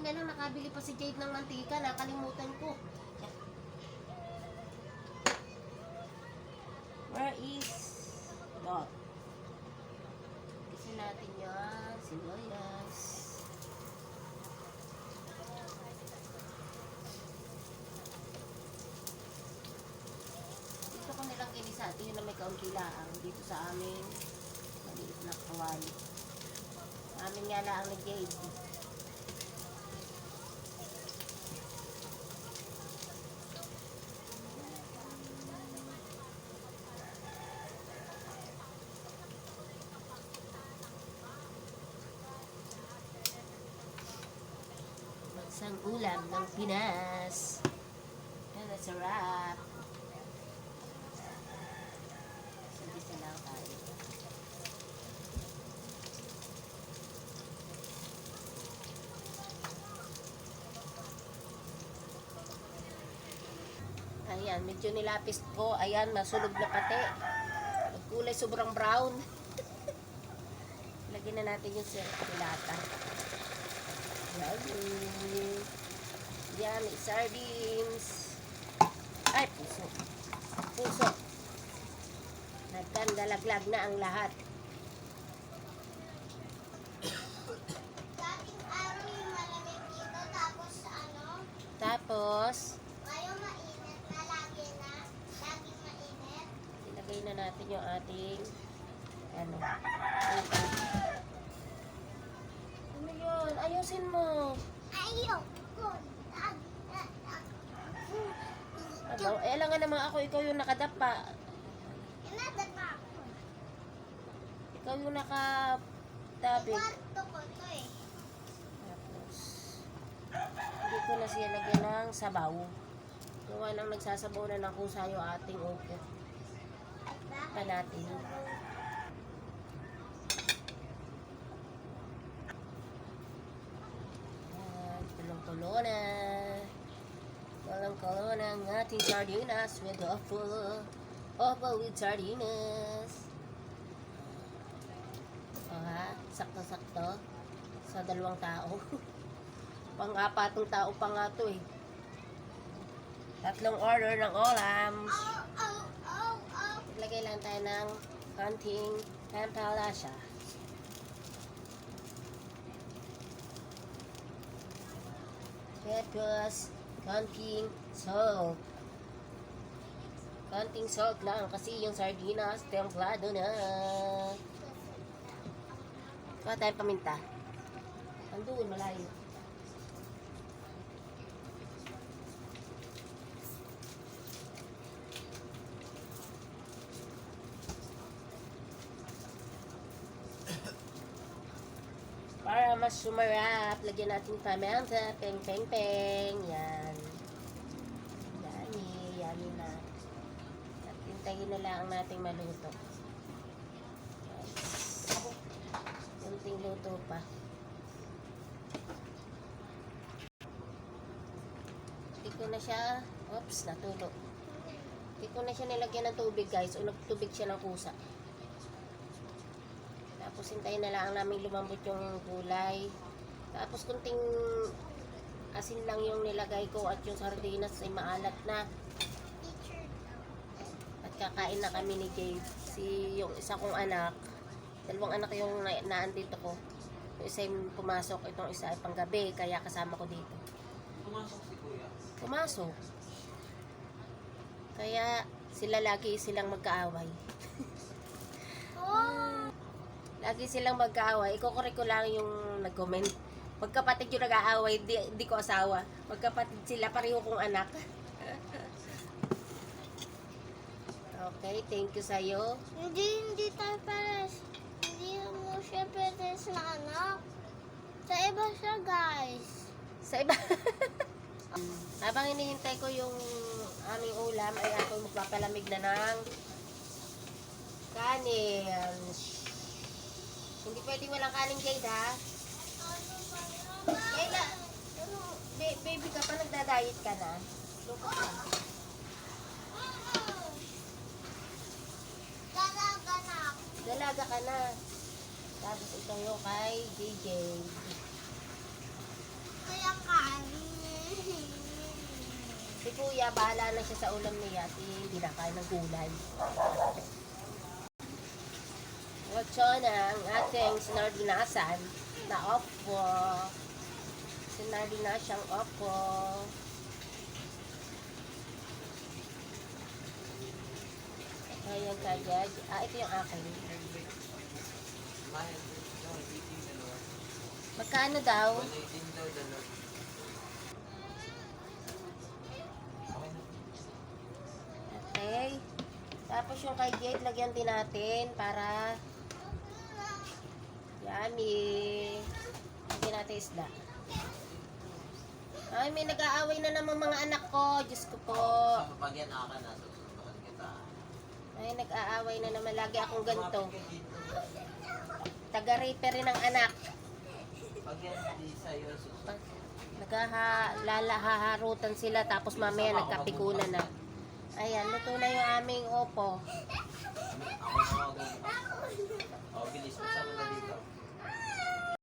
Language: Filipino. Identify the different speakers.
Speaker 1: na lang nakabili pa si Jade ng mantika. Nakalimutan ko. Where is Dot? Kasi natin yan. Sibuyas. Dito ko nilang ginisa. Ito yun na may kaunti laang. Dito sa amin. Maliit na kawali. Amin nga laang ni Jade. Isang ulam ng Pinas. Yan, sarap. Sandisa lang tayo. Ayan, medyo nilapis ko. Ayan, masunog na pati. Kulay sobrang brown. Lagyan na natin yung silata. Yan, sardines. Ay, puso. Puso. Nagkandalaglag na ang lahat.
Speaker 2: Dating araw yung malamig dito, tapos ano?
Speaker 1: Tapos,
Speaker 2: Ngayon mainit na, laging mainit.
Speaker 1: ilagay na natin yung ating ano yun? Ayusin mo.
Speaker 2: Ayoko.
Speaker 1: Ano? Lang nga naman ako, ikaw yung nakadapa.
Speaker 2: Inadad pa ako.
Speaker 1: Ikaw yung nakatabig.
Speaker 2: Kwarto ko to eh.
Speaker 1: Tapos, hindi ko na siya lagyan ng sabaw. Yung nga nang nagsasabaw na ng kusa yung ating upo. Pa natin. Tulong-tulo na. Tulong-tulo na ang ating sardinas with offal. Offal with sardinas. O ha, sakto-sakto. Sa 2 tao. Pang-apatong tao pa nga to eh. 3 order ng olams. Iglagay lang tayo ng konting pampalasa. Tapos, konting salt. Konting salt lang kasi yung sardinas templado na. Kuha tayong paminta. Andun, malayo. Para mas sumarap, lagyan natin paminta. Peng, peng, peng. Yan. Yummy. Yummy na. At hintayin na lang natin maluto. Kunting luto pa. Hindi ko na siya, oops, natulo. Hindi ko na siya nilagyan ng tubig guys, o nagtubig siya ng kusa. Tapos hintayin na lang namin lumambot yung gulay. Tapos kunting asin lang yung nilagay ko at yung sardinas ay maalat na. At kakain na kami ni Jade. Yung isa kong anak, 2 anak yung naandito ko. Yung isa yung pumasok, itong isa ay panggabi, kaya kasama ko dito.
Speaker 3: Pumasok si Kuya.
Speaker 1: Pumasok. Kaya lagi silang magkaaway. Lagi silang magkaaway. Iko-correct ko lang yung nag-comment. Magkapatid yung nag-aaway, di ko asawa. Magkapatid sila, pareho kong anak. Okay, thank you sa'yo.
Speaker 2: Hindi tayo pares. Hindi mo siya pares na anak. Sa iba siya, guys.
Speaker 1: Sa iba. Habang hinihintay ko yung aming ulam, ay ako magpapalamig na ng kanin. Hindi pwedeng walang kanin, Jade, ha? Kayla, baby ka pa, nagda-diet ka na? Lukot ka.
Speaker 2: Dalaga na ako.
Speaker 1: Dalaga ka na. Tapos ito yung kay DJ.
Speaker 2: Kaya kain.
Speaker 1: Si Kuya, bahala na siya sa ulam niya at hindi na kain ng gulay. Ito na ang ating sinardinasan na opo. Sinardinasyang opo. Ayan kagad. Ito yung akin.
Speaker 3: Mahal din. No, 18 dalawa.
Speaker 1: Magkano daw?
Speaker 3: 118 daw dalawa. Okay na.
Speaker 1: Okay. Tapos yung kay Jade, lagyan din natin para yummy. Lagyan natin isda. Ay, may nag-aaway na naman mga anak ko. Diyos ko po.
Speaker 3: Sa pag yan aka na, susunod kita.
Speaker 1: Ay, nag-aaway na naman. Lagi akong ganito.
Speaker 3: Lumapit ka dito.
Speaker 1: Taga-raper rin ang anak.
Speaker 3: Pag yan di sa'yo, susunod.
Speaker 1: Lalahaharutan sila tapos mamaya nagkapikunan na. Ayan, luto na yung aming opo.